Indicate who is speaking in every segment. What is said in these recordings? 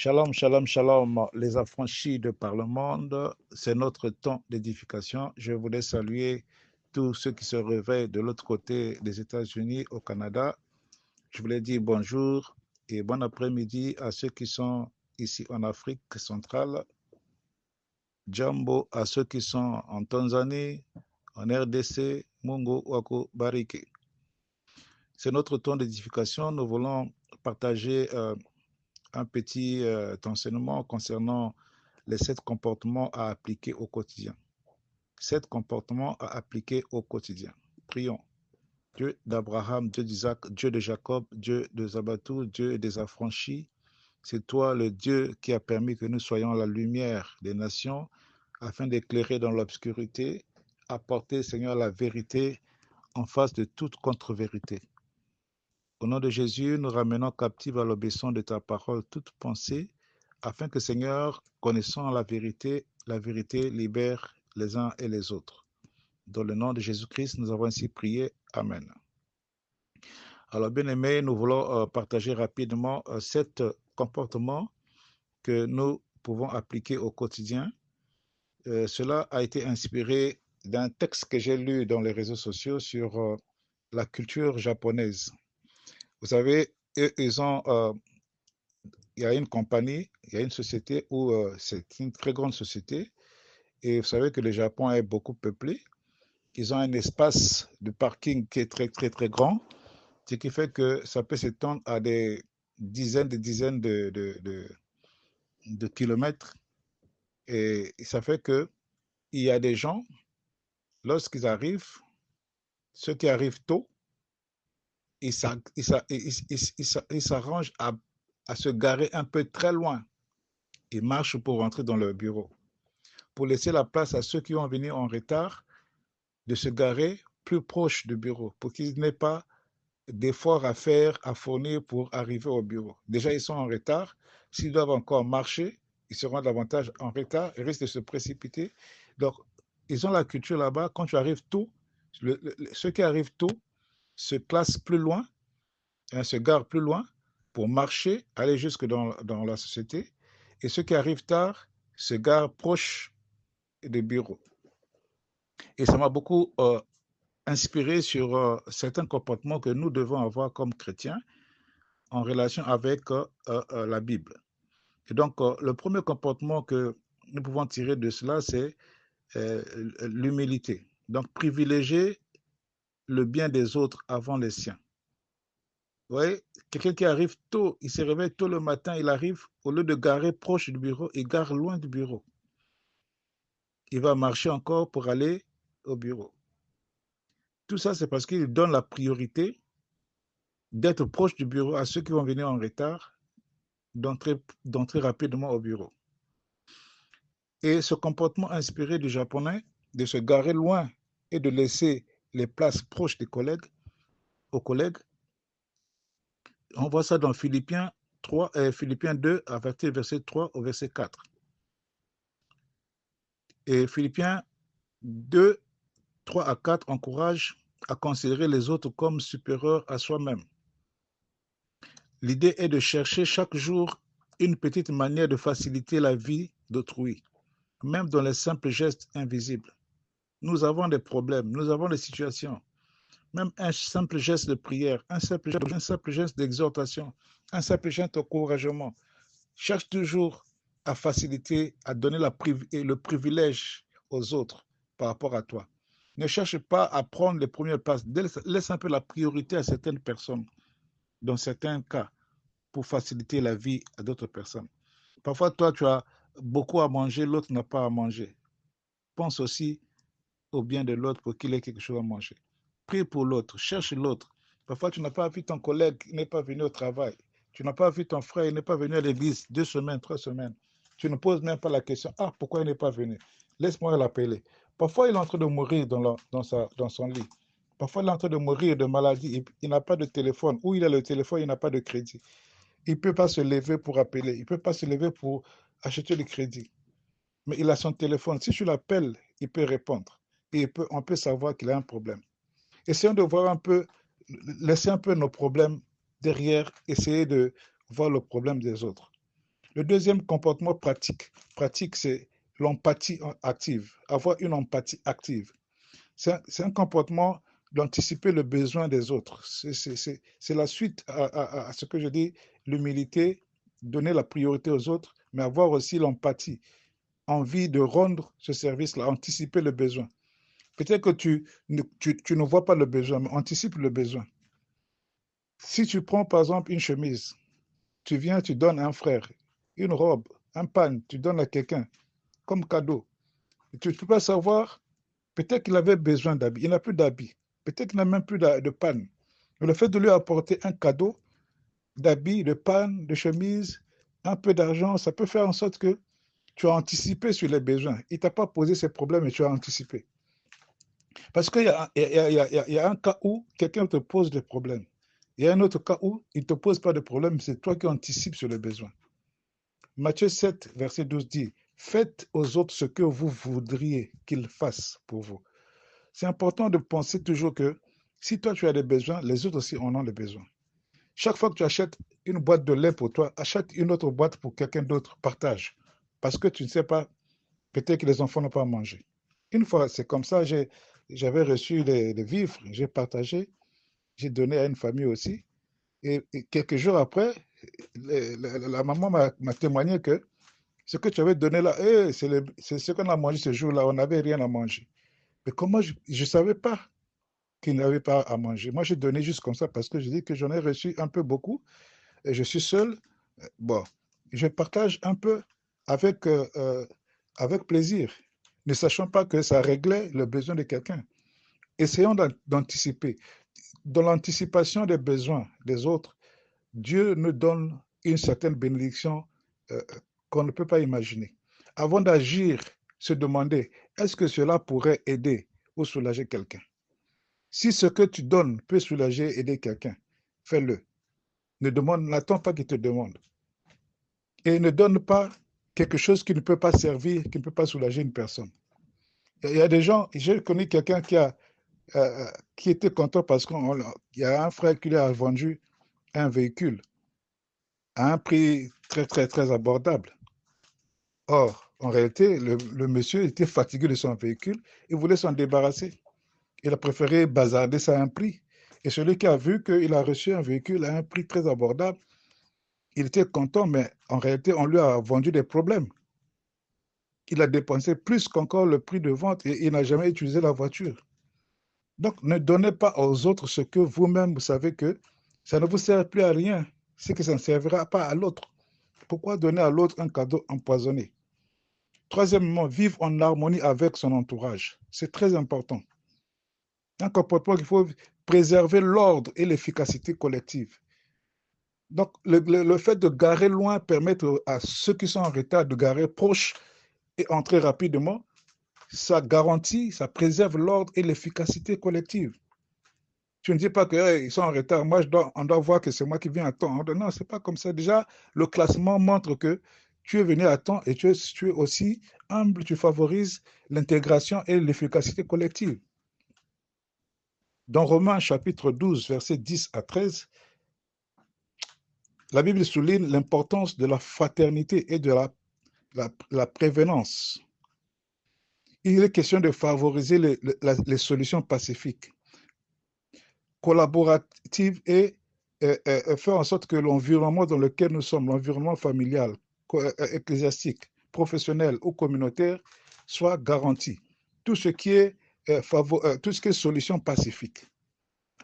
Speaker 1: Shalom, shalom, shalom, les affranchis de par le monde, c'est notre temps d'édification. Je voulais saluer tous ceux qui se réveillent de l'autre côté des États-Unis, au Canada. Je voulais dire bonjour et bon après-midi à ceux qui sont ici en Afrique centrale. Jambo à ceux qui sont en Tanzanie, en RDC, Mungo, Wako, Barike. C'est notre temps d'édification. Nous voulons partager un petit enseignement concernant les 7 comportements à appliquer au quotidien. 7 comportements à appliquer au quotidien. Prions. Dieu d'Abraham, Dieu d'Isaac, Dieu de Jacob, Dieu de Zabatou, Dieu des affranchis. C'est toi le Dieu qui a permis que nous soyons la lumière des nations afin d'éclairer dans l'obscurité, apporter, Seigneur, la vérité en face de toute contre-vérité. Au nom de Jésus, nous ramenons captive à l'obéissance de ta parole toute pensée, afin que, Seigneur, connaissant la vérité libère les uns et les autres. Dans le nom de Jésus-Christ, nous avons ainsi prié. Amen. Alors, bien-aimés, nous voulons partager rapidement 7 comportements que nous pouvons appliquer au quotidien. Cela a été inspiré d'un texte que j'ai lu dans les réseaux sociaux sur la culture japonaise. Vous savez, ils ont il y a une compagnie, il y a une société où c'est une très grande société. Et vous savez que le Japon est beaucoup peuplé. Ils ont un espace de parking qui est très, très, très grand, ce qui fait que ça peut s'étendre à des dizaines de kilomètres. Et ça fait qu'il y a des gens, lorsqu'ils arrivent, ceux qui arrivent tôt, ils s'arrangent à se garer un peu très loin. Ils marchent pour rentrer dans leur bureau, pour laisser la place à ceux qui vont venir en retard de se garer plus proche du bureau, pour qu'ils n'aient pas d'efforts à faire, à fournir pour arriver au bureau. Déjà, ils sont en retard. S'ils doivent encore marcher, ils seront davantage en retard, ils risquent de se précipiter. Donc, ils ont la culture là-bas, quand tu arrives tôt, ceux qui arrivent tôt se placent plus loin, se garent plus loin pour marcher, aller jusque dans la société, et ceux qui arrivent tard se garent proche des bureaux. Et ça m'a beaucoup inspiré sur certains comportements que nous devons avoir comme chrétiens en relation avec la Bible. Et donc, le premier comportement que nous pouvons tirer de cela, c'est l'humilité. Donc, privilégier le bien des autres avant les siens. Vous voyez, quelqu'un qui arrive tôt, il se réveille tôt le matin, il arrive, au lieu de garer proche du bureau, il gare loin du bureau. Il va marcher encore pour aller au bureau. Tout ça, c'est parce qu'il donne la priorité d'être proche du bureau à ceux qui vont venir en retard, d'entrer rapidement au bureau. Et ce comportement inspiré du japonais, de se garer loin et de laisser les places proches des collègues, aux collègues, on voit ça dans Philippiens 2, à partir du verset 3 au verset 4. Et Philippiens 2, 3 à 4 encourage à considérer les autres comme supérieurs à soi-même. L'idée est de chercher chaque jour une petite manière de faciliter la vie d'autrui, même dans les simples gestes invisibles. Nous avons des problèmes, nous avons des situations. Même un simple geste de prière, un simple geste d'exhortation, un simple geste d'encouragement. Cherche toujours à faciliter, à donner le privilège aux autres par rapport à toi. Ne cherche pas à prendre les premières places. Laisse un peu la priorité à certaines personnes, dans certains cas, pour faciliter la vie à d'autres personnes. Parfois, toi, tu as beaucoup à manger, l'autre n'a pas à manger. Pense aussi au bien de l'autre pour qu'il ait quelque chose à manger. Prie pour l'autre, cherche l'autre. Parfois, tu n'as pas vu ton collègue, il n'est pas venu au travail. Tu n'as pas vu ton frère, il n'est pas venu à l'église 2 semaines, 3 semaines. Tu ne poses même pas la question, ah, pourquoi il n'est pas venu? Laisse-moi l'appeler. Parfois, il est en train de mourir dans son lit. Parfois, il est en train de mourir de maladie. Il n'a pas de téléphone. Ou il a le téléphone, il n'a pas de crédit. Il ne peut pas se lever pour appeler. Il ne peut pas se lever pour acheter le crédit. Mais il a son téléphone. Si tu l'appelles, il peut répondre. Et on peut savoir qu'il a un problème. Essayons de voir un peu, laisser un peu nos problèmes derrière, essayer de voir le problème des autres. Le deuxième comportement pratique, c'est l'empathie active, avoir une empathie active. C'est un comportement d'anticiper le besoin des autres. C'est la suite à ce que je dis, l'humilité, donner la priorité aux autres, mais avoir aussi l'empathie, envie de rendre ce service-là, anticiper le besoin. Peut-être que tu ne vois pas le besoin, mais anticipe le besoin. Si tu prends par exemple une chemise, tu viens, tu donnes à un frère, une robe, un pan, tu donnes à quelqu'un comme cadeau. Tu ne peux pas savoir, peut-être qu'il avait besoin d'habits, il n'a plus d'habits, peut-être qu'il n'a même plus de panne. Mais le fait de lui apporter un cadeau d'habits, de panne, de chemise, un peu d'argent, ça peut faire en sorte que tu as anticipé sur les besoins. Il ne t'a pas posé ces problèmes, mais tu as anticipé. Parce qu'il y a un cas où quelqu'un te pose des problèmes. Il y a un autre cas où il ne te pose pas de problème, c'est toi qui anticipes sur les besoins. Matthieu 7, verset 12 dit, faites aux autres ce que vous voudriez qu'ils fassent pour vous. C'est important de penser toujours que si toi tu as des besoins, les autres aussi en ont des besoins. Chaque fois que tu achètes une boîte de lait pour toi, achète une autre boîte pour quelqu'un d'autre, partage. Parce que tu ne sais pas, peut-être que les enfants n'ont pas mangé. Une fois, c'est comme ça, j'avais reçu les vivres, j'ai partagé, j'ai donné à une famille aussi. Et quelques jours après, la maman m'a témoigné que ce que tu avais donné là, c'est ce qu'on a mangé ce jour-là, on n'avait rien à manger. Mais comment je ne savais pas qu'il n'avait pas à manger. Moi, j'ai donné juste comme ça parce que je dis que j'en ai reçu un peu beaucoup et je suis seul. Bon, je partage un peu avec, avec plaisir, ne sachant pas que ça réglait le besoin de quelqu'un. Essayons d'anticiper. Dans l'anticipation des besoins des autres, Dieu nous donne une certaine bénédiction euh, qu'on ne peut pas imaginer. Avant d'agir, se demander, est-ce que cela pourrait aider ou soulager quelqu'un? Si ce que tu donnes peut soulager, aider quelqu'un, fais-le. N'attends pas qu'il te demande. Et ne donne pas quelque chose qui ne peut pas servir, qui ne peut pas soulager une personne. Il y a des gens, j'ai connu quelqu'un qui était content parce qu'il y a un frère qui lui a vendu un véhicule à un prix très, très, très abordable. Or, en réalité, le monsieur était fatigué de son véhicule, il voulait s'en débarrasser. Il a préféré bazarder ça à un prix. Et celui qui a vu qu'il a reçu un véhicule à un prix très abordable, il était content, mais en réalité, on lui a vendu des problèmes. Il a dépensé plus qu'encore le prix de vente et il n'a jamais utilisé la voiture. Donc, ne donnez pas aux autres ce que vous-même, vous savez que ça ne vous sert plus à rien. C'est que ça ne servira pas à l'autre. Pourquoi donner à l'autre un cadeau empoisonné? Troisièmement, vivre en harmonie avec son entourage. C'est très important. Un comportement qu'il faut préserver l'ordre et l'efficacité collective. Donc, le fait de garer loin permet à ceux qui sont en retard de garer proche et entrer rapidement. Ça garantit, ça préserve l'ordre et l'efficacité collective. Tu ne dis pas qu'ils sont en retard, moi on doit voir que c'est moi qui viens à temps. Non, ce n'est pas comme ça. Déjà, le classement montre que tu es venu à temps et tu es aussi humble, tu favorises l'intégration et l'efficacité collective. Dans Romains chapitre 12, versets 10 à 13, la Bible souligne l'importance de la fraternité et de la prévenance. Il est question de favoriser les solutions pacifiques, collaboratives et faire en sorte que l'environnement dans lequel nous sommes, l'environnement familial, ecclésiastique, professionnel ou communautaire, soit garanti. Tout ce qui est, tout ce qui est solution pacifique.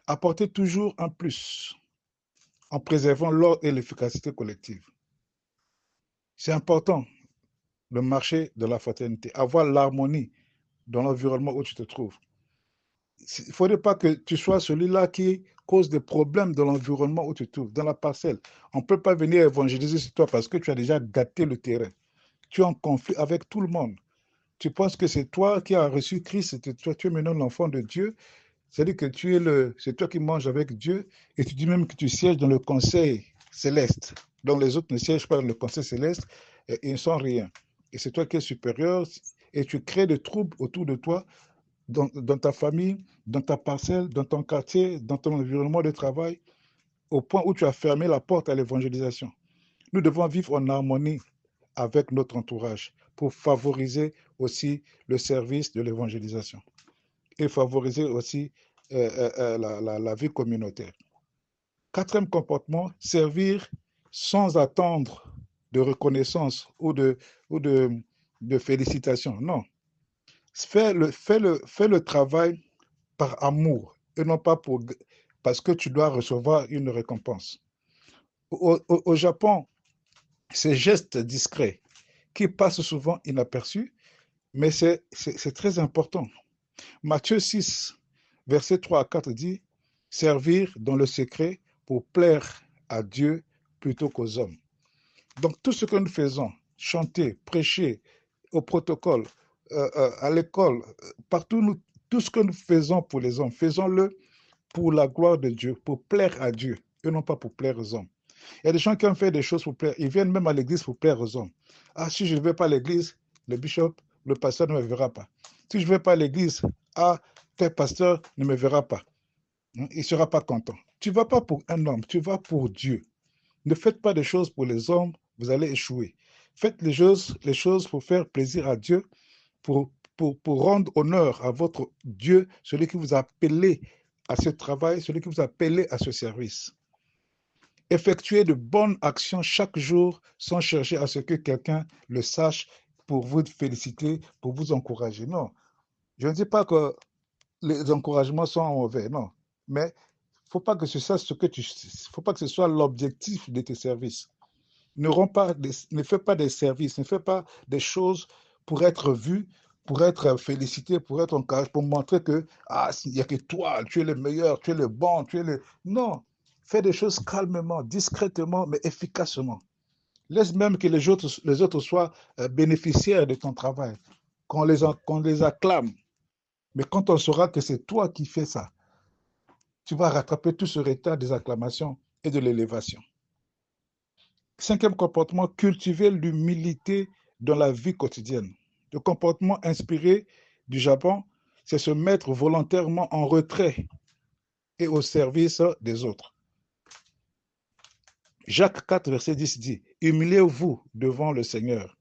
Speaker 1: Apporter toujours un plus en préservant l'ordre et l'efficacité collective. C'est important de marcher de la fraternité, avoir l'harmonie dans l'environnement où tu te trouves. Il ne faudrait pas que tu sois celui-là qui cause des problèmes dans l'environnement où tu te trouves, dans la parcelle. On ne peut pas venir évangéliser sur toi parce que tu as déjà gâté le terrain. Tu es en conflit avec tout le monde. Tu penses que c'est toi qui as reçu Christ, tu es maintenant l'enfant de Dieu. C'est-à-dire que c'est toi qui manges avec Dieu et tu dis même que tu sièges dans le conseil céleste. Donc les autres ne siègent pas dans le conseil céleste et ils ne sont rien. Et c'est toi qui es supérieur et tu crées des troubles autour de toi, dans ta famille, dans ta parcelle, dans ton quartier, dans ton environnement de travail, au point où tu as fermé la porte à l'évangélisation. Nous devons vivre en harmonie avec notre entourage pour favoriser aussi le service de l'évangélisation et favoriser aussi la vie communautaire. Quatrième comportement, servir sans attendre de reconnaissance ou de félicitations. Non. Fais le travail par amour et non pas parce que tu dois recevoir une récompense. Au Japon, ces gestes discrets qui passent souvent inaperçus, mais c'est très important. Matthieu 6, versets 3 à 4 dit « Servir dans le secret pour plaire à Dieu plutôt qu'aux hommes ». Donc tout ce que nous faisons, chanter, prêcher, au protocole, à l'école, partout, tout ce que nous faisons pour les hommes, faisons-le pour la gloire de Dieu, pour plaire à Dieu, et non pas pour plaire aux hommes. Il y a des gens qui ont fait des choses pour plaire, ils viennent même à l'église pour plaire aux hommes. Ah, si je ne vais pas à l'église, le bishop, le pasteur ne me verra pas. Si je ne vais pas à l'église, ah, tel pasteur ne me verra pas. Il ne sera pas content. Tu ne vas pas pour un homme, tu vas pour Dieu. Ne faites pas des choses pour les hommes, vous allez échouer. Faites les choses pour faire plaisir à Dieu, pour rendre honneur à votre Dieu, celui qui vous a appelé à ce travail, celui qui vous a appelé à ce service. Effectuez de bonnes actions chaque jour sans chercher à ce que quelqu'un le sache pour vous féliciter, pour vous encourager. Non, je ne dis pas que les encouragements sont mauvais, non. Mais il ne faut pas que ce soit l'objectif de tes services. Ne fais pas des services, ne fais pas des choses pour être vu, pour être félicité, pour être encouragé, pour montrer que il n'y a que toi, tu es le meilleur, tu es le bon, tu es le... Non, fais des choses calmement, discrètement, mais efficacement. Laisse même que les autres soient bénéficiaires de ton travail, qu'on les acclame. Mais quand on saura que c'est toi qui fais ça, tu vas rattraper tout ce retard des acclamations et de l'élévation. Cinquième comportement, cultiver l'humilité dans la vie quotidienne. Le comportement inspiré du Japon, c'est se mettre volontairement en retrait et au service des autres. Jacques 4, verset 10 dit « Humiliez-vous devant le Seigneur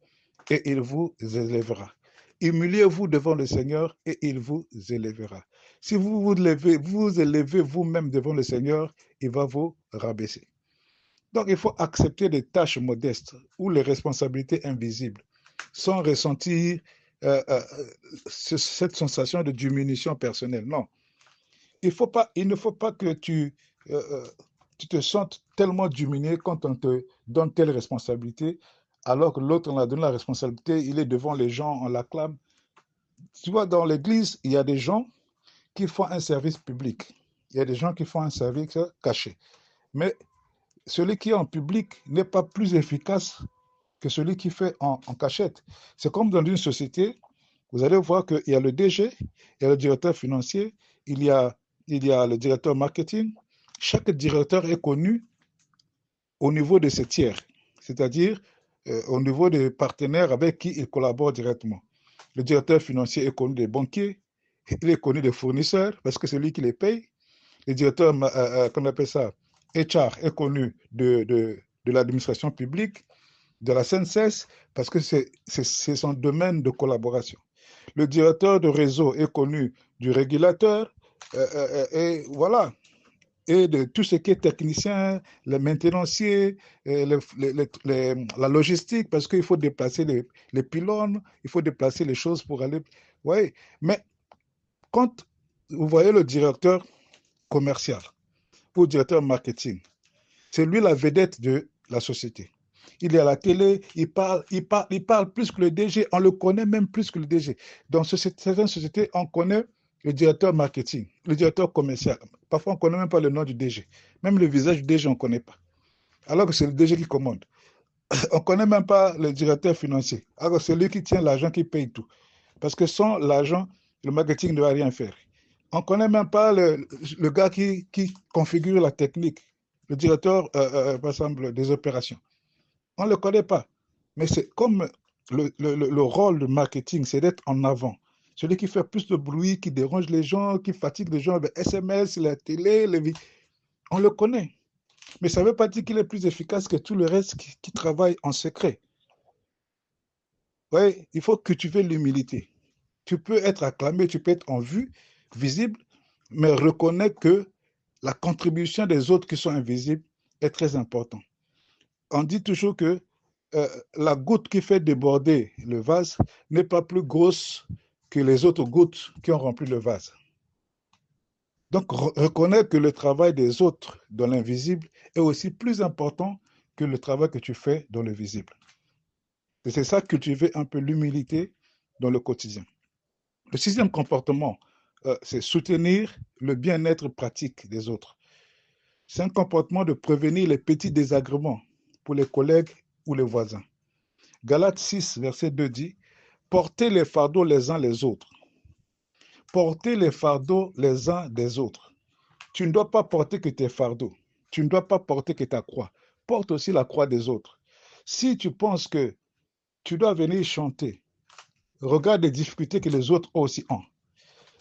Speaker 1: et il vous élèvera. Humiliez-vous devant le Seigneur et il vous élèvera. » Si vous vous élevez vous-même devant le Seigneur, il va vous rabaisser. Donc, il faut accepter des tâches modestes ou les responsabilités invisibles sans ressentir cette sensation de diminution personnelle. Non. Il ne faut pas que tu te sentes tellement diminué quand on te donne telle responsabilité, alors que l'autre, on a donné la responsabilité, il est devant les gens, on l'acclame. Tu vois, dans l'église, il y a des gens qui font un service public. Il y a des gens qui font un service caché. Mais celui qui est en public n'est pas plus efficace que celui qui fait en cachette. C'est comme dans une société, vous allez voir qu'il y a le DG, il y a le directeur financier, il y a le directeur marketing. Chaque directeur est connu au niveau de ses tiers, c'est-à-dire au niveau des partenaires avec qui il collabore directement. Le directeur financier est connu des banquiers, il est connu des fournisseurs parce que c'est lui qui les paye. Le directeur, qu'on appelle ça, HR, est connu de l'administration publique, de la SNCS, parce que c'est son domaine de collaboration. Le directeur de réseau est connu du régulateur, et voilà, et de tout ce qui est technicien, les maintenanciers, la logistique, parce qu'il faut déplacer les pylônes, il faut déplacer les choses pour aller... Oui, mais quand vous voyez le directeur commercial ou directeur marketing, c'est lui la vedette de la société. Il est à la télé, il parle plus que le DG, on le connaît même plus que le DG. Dans certaines sociétés, on connaît le directeur marketing, le directeur commercial. Parfois, on ne connaît même pas le nom du DG. Même le visage du DG, on ne connaît pas. Alors que c'est le DG qui commande. On ne connaît même pas le directeur financier. Alors c'est lui qui tient l'argent, qui paye tout. Parce que sans l'argent, le marketing ne va rien faire. On ne connaît même pas le gars qui configure la technique, le directeur, par exemple, des opérations. On ne le connaît pas. Mais c'est comme le rôle du marketing, c'est d'être en avant. Celui qui fait plus de bruit, qui dérange les gens, qui fatigue les gens avec SMS, la télé, on le connaît. Mais ça ne veut pas dire qu'il est plus efficace que tout le reste qui travaille en secret. Ouais, il faut cultiver l'humilité. Tu peux être acclamé, tu peux être en vue, visible, mais reconnais que la contribution des autres qui sont invisibles est très importante. On dit toujours que la goutte qui fait déborder le vase n'est pas plus grosse que les autres gouttes qui ont rempli le vase. Donc, reconnaître que le travail des autres dans l'invisible est aussi plus important que le travail que tu fais dans le visible. Et c'est ça, cultiver un peu l'humilité dans le quotidien. Le sixième comportement, c'est soutenir le bien-être pratique des autres. C'est un comportement de prévenir les petits désagréments pour les collègues ou les voisins. Galates 6, verset 2 dit, portez les fardeaux les uns les autres. Portez les fardeaux les uns des autres. Tu ne dois pas porter que tes fardeaux. Tu ne dois pas porter que ta croix. Porte aussi la croix des autres. Si tu penses que tu dois venir chanter, regarde les difficultés que les autres aussi ont.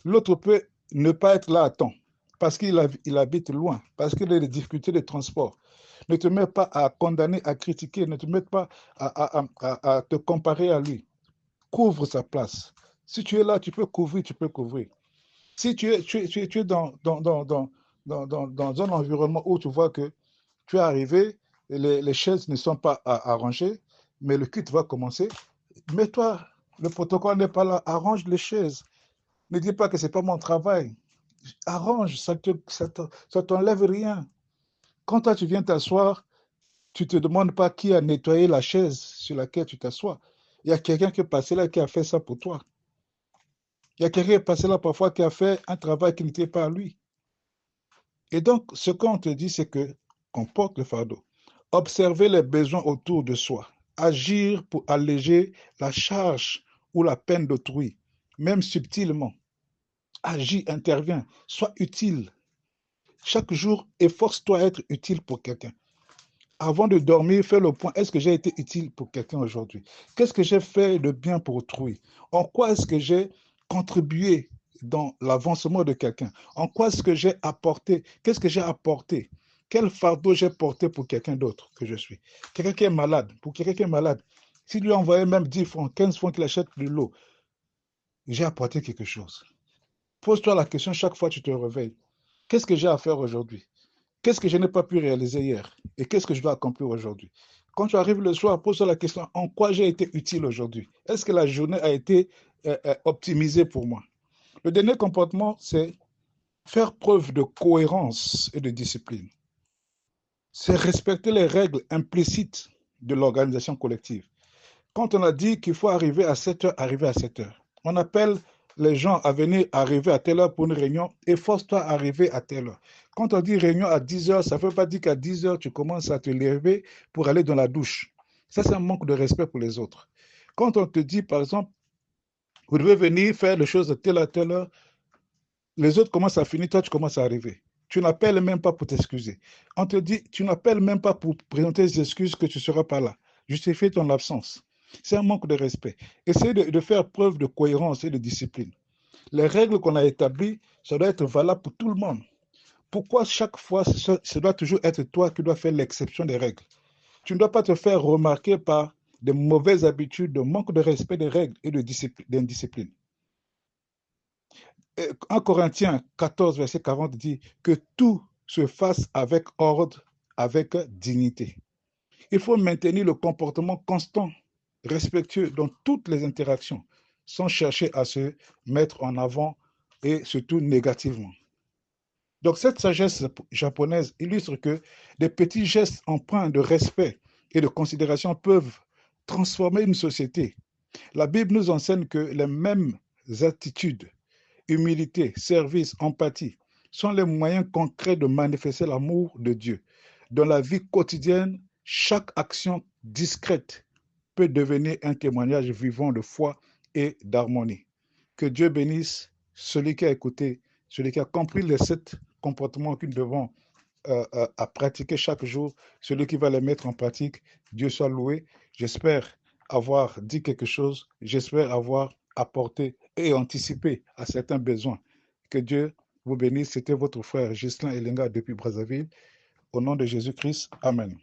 Speaker 1: L'autre peut ne pas être là à temps parce qu'il habite loin, parce qu'il a des difficultés de transport. Ne te mets pas à condamner, à critiquer, ne te mets pas à te comparer à lui. Couvre sa place. Si tu es là, tu peux couvrir, tu peux couvrir. Si tu es dans un environnement où tu vois que tu es arrivé, les chaises ne sont pas arrangées, mais le culte va commencer, mets-toi, le protocole n'est pas là, arrange les chaises. Ne dis pas que ce n'est pas mon travail. Arrange, ça t'enlève rien. Quand toi, tu viens t'asseoir, tu ne te demandes pas qui a nettoyé la chaise sur laquelle tu t'assois. Il y a quelqu'un qui est passé là qui a fait ça pour toi. Il y a quelqu'un qui est passé là parfois qui a fait un travail qui n'était pas à lui. Et donc, ce qu'on te dit, c'est qu'on porte le fardeau. Observer les besoins autour de soi. Agir pour alléger la charge ou la peine d'autrui, même subtilement. Agis, interviens, sois utile. Chaque jour, efforce-toi à être utile pour quelqu'un. Avant de dormir, fais le point. Est-ce que j'ai été utile pour quelqu'un aujourd'hui? Qu'est-ce que j'ai fait de bien pour autrui? En quoi est-ce que j'ai contribué dans l'avancement de quelqu'un? En quoi est-ce que j'ai apporté? Qu'est-ce que j'ai apporté? Quel fardeau j'ai porté pour quelqu'un d'autre que je suis? Quelqu'un qui est malade, pour quelqu'un qui est malade, si lui envoyait même 10 francs, 15 francs qu'il achète de l'eau, j'ai apporté quelque chose. Pose-toi la question chaque fois que tu te réveilles. Qu'est-ce que j'ai à faire aujourd'hui? Qu'est-ce que je n'ai pas pu réaliser hier? Et qu'est-ce que je dois accomplir aujourd'hui? Quand tu arrives le soir, pose-toi la question, en quoi j'ai été utile aujourd'hui? Est-ce que la journée a été optimisée pour moi? Le dernier comportement, c'est faire preuve de cohérence et de discipline. C'est respecter les règles implicites de l'organisation collective. Quand on a dit qu'il faut arriver à 7 heures, arriver à 7 heures. On appelle les gens à venir arriver à telle heure pour une réunion, efforce-toi à arriver à telle heure. Quand on dit réunion à 10 heures, ça ne veut pas dire qu'à 10 heures, tu commences à te lever pour aller dans la douche. Ça, c'est un manque de respect pour les autres. Quand on te dit, par exemple, vous devez venir faire les choses de telle à telle heure, les autres commencent à finir, toi, tu commences à arriver. Tu n'appelles même pas pour t'excuser. On te dit, tu n'appelles même pas pour présenter des excuses que tu ne seras pas là. Justifier ton absence. C'est un manque de respect. Essaye de faire preuve de cohérence et de discipline. Les règles qu'on a établies, ça doit être valable pour tout le monde. Pourquoi chaque fois, ce doit toujours être toi qui dois faire l'exception des règles? Tu ne dois pas te faire remarquer par de mauvaises habitudes, de manque de respect des règles et d'indiscipline. 1 Corinthiens 14, verset 40 dit que tout se fasse avec ordre, avec dignité. Il faut maintenir le comportement constant, respectueux dans toutes les interactions, sans chercher à se mettre en avant et surtout négativement. Donc cette sagesse japonaise illustre que des petits gestes empreints de respect et de considération peuvent transformer une société. La Bible nous enseigne que les mêmes attitudes, humilité, service, empathie sont les moyens concrets de manifester l'amour de Dieu. Dans la vie quotidienne, chaque action discrète peut devenir un témoignage vivant de foi et d'harmonie. Que Dieu bénisse celui qui a écouté, celui qui a compris les 7 comportements que nous devons à pratiquer chaque jour, celui qui va les mettre en pratique. Dieu soit loué. J'espère avoir dit quelque chose, j'espère avoir apporté et anticipé à certains besoins. Que Dieu vous bénisse. C'était votre frère Ghislain Elenga depuis Brazzaville. Au nom de Jésus-Christ, Amen.